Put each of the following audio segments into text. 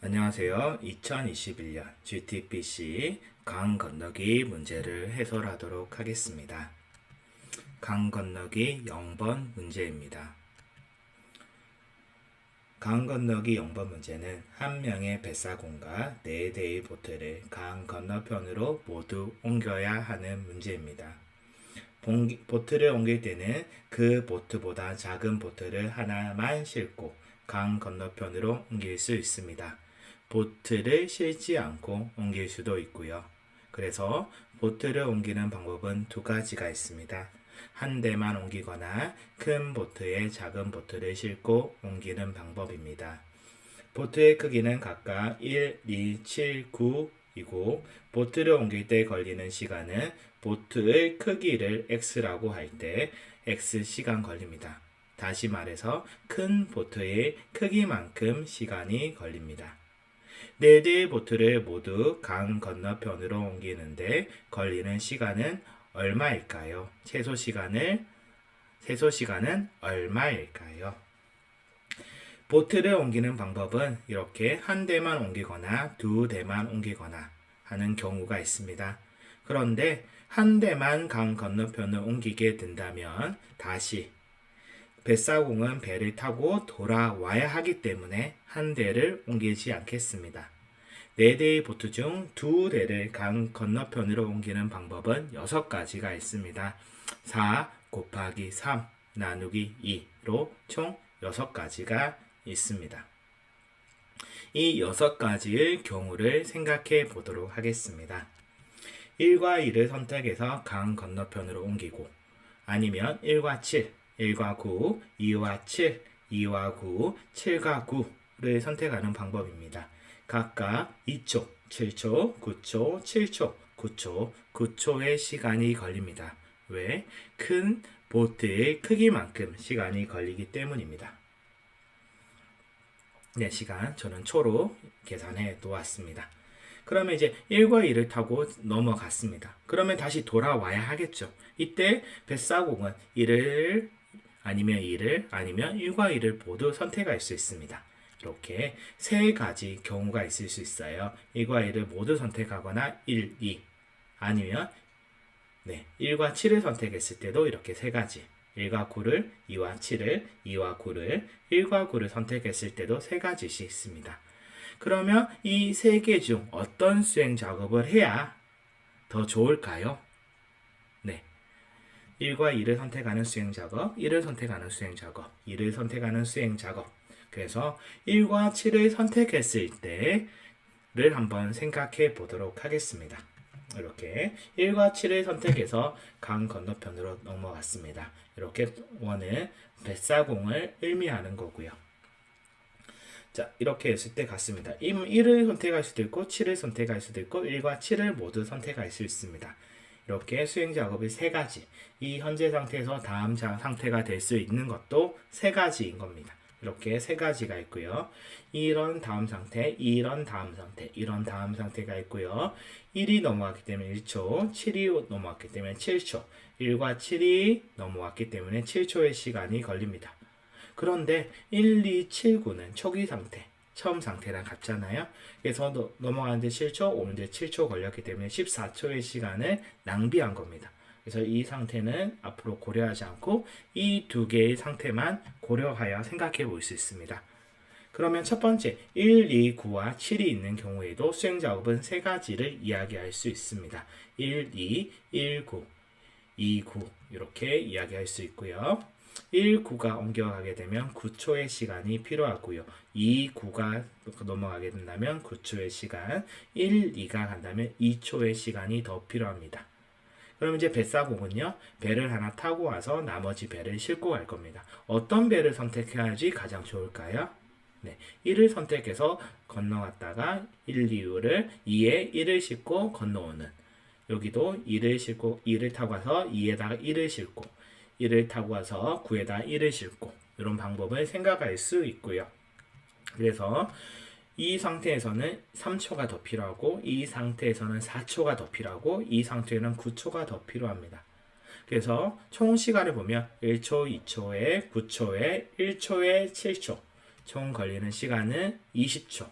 안녕하세요. 2021년 GTPC 강 건너기 문제를 해설하도록 하겠습니다. 강 건너기 0번 문제입니다. 강 건너기 0번 문제는 한 명의 뱃사공과 4대의 보트를 강 건너편으로 모두 옮겨야 하는 문제입니다. 보트를 옮길 때는 그 보트보다 작은 보트를 하나만 싣고 강 건너편으로 옮길 수 있습니다. 보트를 싣지 않고 옮길 수도 있고요. 그래서 보트를 옮기는 방법은 두 가지가 있습니다. 한 대만 옮기거나 큰 보트에 작은 보트를 싣고 옮기는 방법입니다. 보트의 크기는 각각 1, 2, 7, 9이고 보트를 옮길 때 걸리는 시간은 보트의 크기를 x라고 할 때 x 시간 걸립니다. 다시 말해서 큰 보트의 크기만큼 시간이 걸립니다. 4대의 보트를 모두 강 건너편으로 옮기는데 걸리는 시간은 얼마일까요? 최소 시간은 얼마일까요? 보트를 옮기는 방법은 이렇게 한 대만 옮기거나 두 대만 옮기거나 하는 경우가 있습니다. 그런데 한 대만 강 건너편을 옮기게 된다면 다시 뱃사공은 배를 타고 돌아와야 하기 때문에 한 대를 옮기지 않겠습니다. 4대의 보트 중 2대를 강 건너편으로 옮기는 방법은 6가지가 있습니다. 4 곱하기 3 나누기 2로 총 6가지가 있습니다. 이 6가지의 경우를 생각해 보도록 하겠습니다. 1과 2를 선택해서 강 건너편으로 옮기고 아니면 1과 7, 1과 9, 2와 7, 2와 9, 7과 9를 선택하는 방법입니다. 각각 2초, 7초, 9초, 7초, 9초, 9초의 시간이 걸립니다. 왜? 큰 보트의 크기만큼 시간이 걸리기 때문입니다. 네, 시간 저는 초로 계산해 놓았습니다. 그러면 이제 1과 2를 타고 넘어갔습니다. 그러면 다시 돌아와야 하겠죠. 이때 뱃사공은 1을 아니면 2를 아니면 1과 2를 모두 선택할 수 있습니다. 이렇게 세 가지 경우가 있을 수 있어요. 1과 2를 모두 선택하거나 1, 2 아니면 1과 7을 선택했을 때도 이렇게 세 가지 1과 9를 2와 7을 2와 9를 1과 9를 선택했을 때도 세 가지씩 있습니다. 그러면 이 세 개 중 어떤 수행 작업을 해야 더 좋을까요? 네. 1과 2를 선택하는 수행 작업, 1을 선택하는 수행 작업, 2를 선택하는 수행 작업. 그래서 1과 7을 선택했을 때를 한번 생각해 보도록 하겠습니다. 이렇게 1과 7을 선택해서 강 건너편으로 넘어갔습니다. 이렇게 원은 뱃사공을 의미하는 거고요. 자, 이렇게 했을 때 같습니다. 1을 선택할 수도 있고 7을 선택할 수도 있고 1과 7을 모두 선택할 수 있습니다. 이렇게 수행 작업이 세 가지. 이 현재 상태에서 다음 상태가 될 수 있는 것도 세 가지인 겁니다. 이렇게 세 가지가 있고요. 이런 다음 상태, 이런 다음 상태, 이런 다음 상태가 있고요. 1이 넘어갔기 때문에 1초, 7이 넘어갔기 때문에 7초, 1과 7이 넘어왔기 때문에 7초의 시간이 걸립니다. 그런데 1, 2, 7, 9는 초기 상태, 처음 상태랑 같잖아요. 그래서 넘어가는데 7초, 오는데 7초 걸렸기 때문에 14초의 시간을 낭비한 겁니다. 그래서 이 상태는 앞으로 고려하지 않고 이 두 개의 상태만 고려하여 생각해 볼 수 있습니다. 그러면 첫 번째 1, 2, 9와 7이 있는 경우에도 수행 작업은 세 가지를 이야기할 수 있습니다. 1, 2, 1, 9, 2, 9 이렇게 이야기할 수 있고요. 1, 9가 옮겨가게 되면 9초의 시간이 필요하고요. 2, 9가 넘어가게 된다면 9초의 시간, 1, 2가 간다면 2초의 시간이 더 필요합니다. 그럼 이제 뱃사공은요, 배를 하나 타고 와서 나머지 배를 싣고 갈 겁니다. 어떤 배를 선택해야지 가장 좋을까요? 1을 선택해서 건너갔다가 1, 2에 1을 싣고 건너오는 여기도 2를 싣고 2를 타고 와서 2에다가 1을 싣고 1을 타고 와서 9에다 1을 싣고 이런 방법을 생각할 수 있고요. 그래서 이 상태에서는 3초가 더 필요하고 이 상태에서는 4초가 더 필요하고 이 상태에는 9초가 더 필요합니다. 그래서 총 시간을 보면 1초, 2초에 9초에 1초에 7초 총 걸리는 시간은 20초.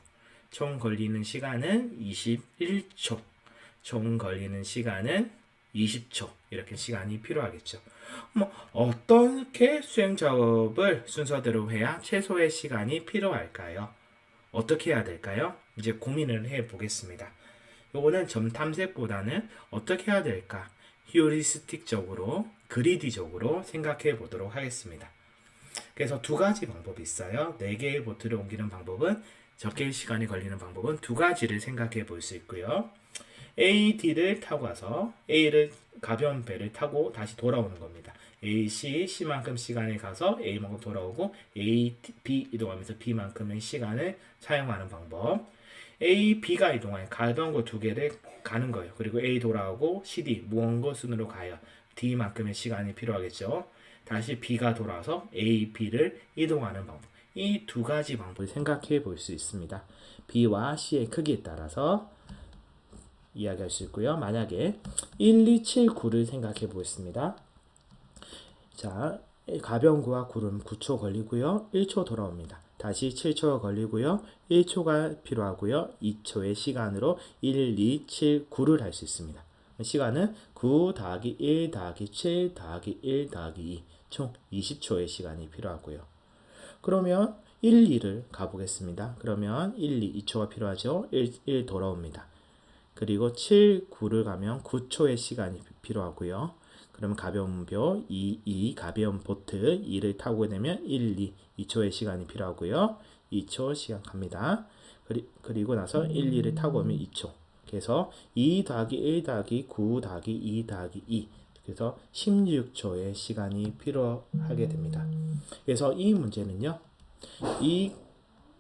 총 걸리는 시간은 21초. 총 걸리는 시간은 20초. 이렇게 시간이 필요하겠죠. 어떻게 수행 작업을 순서대로 해야 최소의 시간이 필요할까요? 어떻게 해야 될까요? 이제 고민을 해 보겠습니다. 요거는 점 탐색보다는 어떻게 해야 될까? 히어리스틱적으로, 그리디적으로 생각해 보도록 하겠습니다. 그래서 두 가지 방법이 있어요. 4개의 보트를 옮기는 방법은, 적게 시간이 걸리는 방법은 두 가지를 생각해 볼 수 있고요. A, D를 타고 가서 A를 가벼운 배를 타고 다시 돌아오는 겁니다. A, C만큼 시간을 가서 A만큼 돌아오고 A, B 이동하면서 B만큼의 시간을 사용하는 방법. A, B가 이동하여 가벼운 거 두 개를 가는 거예요. 그리고 A 돌아오고 CD 무거운 거 순으로 가요. D만큼의 시간이 필요하겠죠. 다시 B가 돌아와서 A, B를 이동하는 방법. 이 두 가지 방법을 생각해 볼 수 있습니다. B와 C의 크기에 따라서 이야기할 수 있고요. 만약에 1, 2, 7, 9를 생각해 보겠습니다. 자, 가벼운 구와 9는 9초 걸리고요. 1초 돌아옵니다. 다시 7초가 걸리고요. 1초가 필요하고요. 2초의 시간으로 1, 2, 7, 9를 할 수 있습니다. 시간은 9 더하기 1 더하기 7 더하기 1 더하기 2, 총 20초의 시간이 필요하고요. 그러면 1, 2를 가보겠습니다. 그러면 1, 2, 2초가 필요하죠. 1 돌아옵니다. 그리고 7, 9를 가면 9초의 시간이 필요하고요. 그러면 가벼운 벼 2, 가벼운 보트 2를 타고 되면 1, 2, 2초의 시간이 필요하고요. 2초 시간 갑니다. 그리고 나서 1, 2를 타고 오면 2초. 그래서 2 더하기 1 더하기 9 더하기 2 더하기 2. 그래서 16초의 시간이 필요하게 됩니다. 그래서 이 문제는요.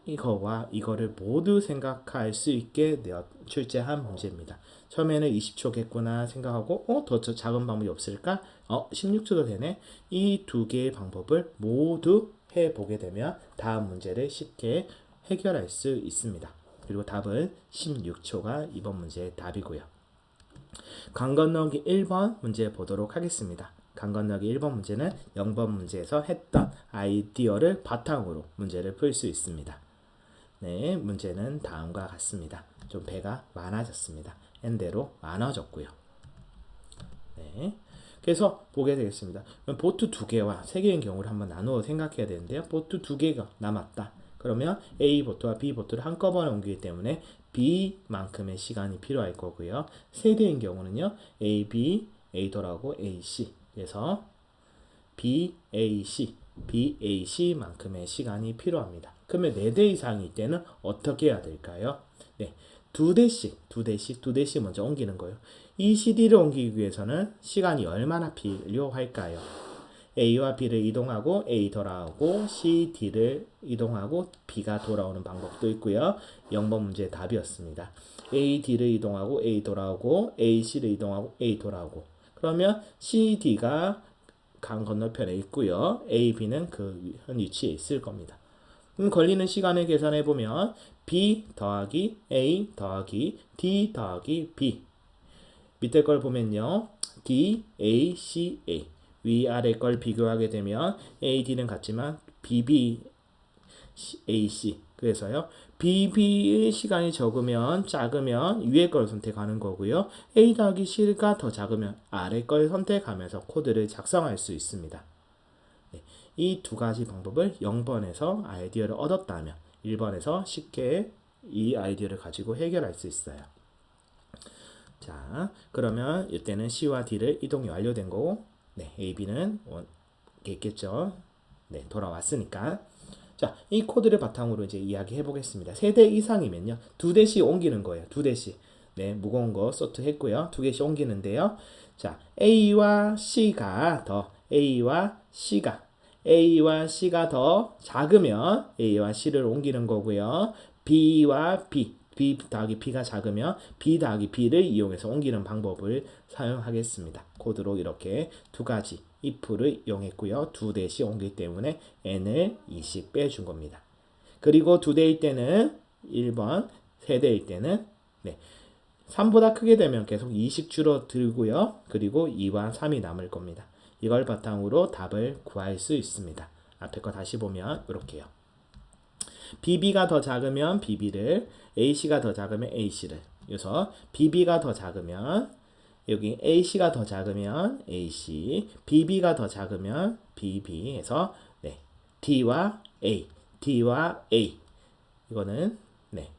이거와 이거를 모두 생각할 수 있게 출제한 문제입니다. 처음에는 20초겠구나 생각하고 더 작은 방법이 없을까? 16초도 되네. 이 두 개의 방법을 모두 해보게 되면 다음 문제를 쉽게 해결할 수 있습니다. 그리고 답은 16초가 이번 문제의 답이고요. 강 건너기 1번 문제 보도록 하겠습니다. 강 건너기 1번 문제는 0번 문제에서 했던 아이디어를 바탕으로 문제를 풀 수 있습니다. 네, 문제는 다음과 같습니다. 좀 배가 많아졌습니다. n대로 많아졌고요. 네, 그래서 보게 되겠습니다. 보트 2개와 3개인 경우를 한번 나누어 생각해야 되는데요. 보트 2개가 남았다. 그러면 A 보트와 B 보트를 한꺼번에 옮기기 때문에 B만큼의 시간이 필요할 거고요. 3대인 경우는요. A, B, A 돌아오고 A, C. 그래서 B, A, C, BAC만큼의 시간이 필요합니다. 그러면 4대 이상일 때는 어떻게 해야 될까요? 네, 2대씩 먼저 옮기는 거예요. 이 CD를 옮기기 위해서는 시간이 얼마나 필요할까요? A와 B를 이동하고 A 돌아오고 C, D를 이동하고 B가 돌아오는 방법도 있고요. 0번 문제의 답이었습니다. A, D를 이동하고 A 돌아오고 A, C를 이동하고 A 돌아오고 그러면 C, D가 강 건너편에 있고요. A, B는 그 현 위치에 있을 겁니다. 걸리는 시간을 계산해 보면 B 더하기 A 더하기 D 더하기 B 밑에 걸 보면요. D, A, C, A 위아래 걸 비교하게 되면 A, D는 같지만 B, B, A, C 그래서요. B, B의 시간이 작으면 위에 걸 선택하는 거고요. A 더하기 C가 더 작으면 아래 걸 선택하면서 코드를 작성할 수 있습니다. 네, 이 두 가지 방법을 0번에서 아이디어를 얻었다면 1번에서 쉽게 이 아이디어를 가지고 해결할 수 있어요. 자, 그러면 이때는 C와 D를 이동이 완료된 거고 네, A, B는 있겠죠. 네, 돌아왔으니까. 자, 이 코드를 바탕으로 이제 이야기해 보겠습니다. 3대 이상이면요. 2대씩 옮기는 거예요. 2대씩. 네, 무거운 거 소트 했고요. 2개씩 옮기는데요. 자, A와 C가 더 작으면 A와 C를 옮기는 거고요. B와 B 더하기 B가 작으면 B 더하기 B를 이용해서 옮기는 방법을 사용하겠습니다. 코드로 이렇게 두 가지 if를 이용했고요. 2대씩 옮기기 때문에 n을 20 빼준 겁니다. 그리고 2대일 때는 1번, 3대일 때는 3보다 크게 되면 계속 20 줄어들고요. 그리고 2와 3이 남을 겁니다. 이걸 바탕으로 답을 구할 수 있습니다. 앞에 거 다시 보면 이렇게요. BB가 더 작으면 BB를, AC가 더 작으면 AC를. 그래서 BB가 더 작으면 여기 AC가 더 작으면 AC, BB가 더 작으면 BB 해서 네. D와 A, D와 A. 이거는 네.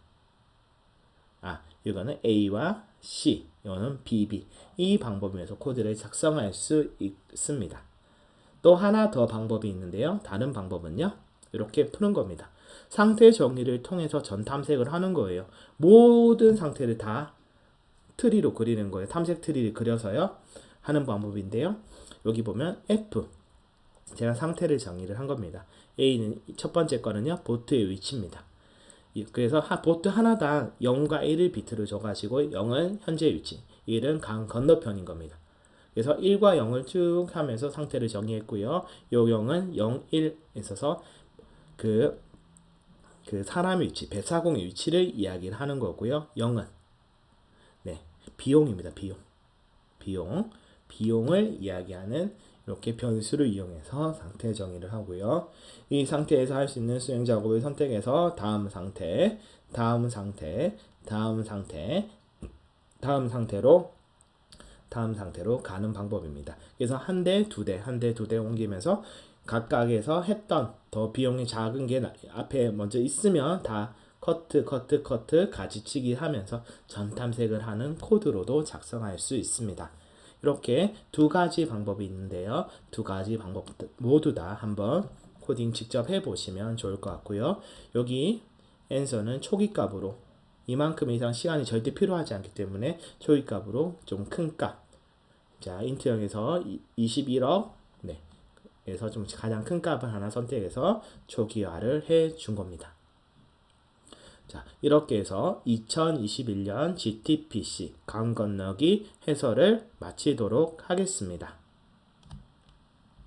이거는 A와 C, 이거는 BB. 이 방법에서 코드를 작성할 수 있습니다. 또 하나 더 방법이 있는데요. 다른 방법은요. 이렇게 푸는 겁니다. 상태 정의를 통해서 전 탐색을 하는 거예요. 모든 상태를 다 트리로 그리는 거예요. 탐색 트리를 그려서요. 하는 방법인데요. 여기 보면 F. 제가 상태를 정의를 한 겁니다. A는 첫 번째 거는요. 보트의 위치입니다. 그래서 보트 하나당 0과 1을 비트를 줘가지고 0은 현재 위치, 1은 강 건너편인 겁니다. 그래서 1과 0을 쭉 하면서 상태를 정의했고요. 요 0은 0, 1 있어서 그 사람의 위치, 배사공의 위치를 이야기를 하는 거고요. 0은 네, 비용입니다. 비용을 이야기하는 이렇게 변수를 이용해서 상태 정의를 하고요. 이 상태에서 할 수 있는 수행 작업을 선택해서 다음 상태로 가는 방법입니다. 그래서 한 대, 두 대 옮기면서 각각에서 했던 더 비용이 작은 게 앞에 먼저 있으면 다 커트 가지치기 하면서 전 탐색을 하는 코드로도 작성할 수 있습니다. 이렇게 두 가지 방법이 있는데요. 두 가지 방법 모두 다 한번 코딩 직접 해보시면 좋을 것 같고요. 여기 answer는 초기값으로 이만큼 이상 시간이 절대 필요하지 않기 때문에 초기값으로 좀 큰 값. 자, 인트형에서 21억. 네. 그래서 좀 가장 큰 값을 하나 선택해서 초기화를 해 준 겁니다. 자, 이렇게 해서 2021년 GTPC 강 건너기 해설을 마치도록 하겠습니다.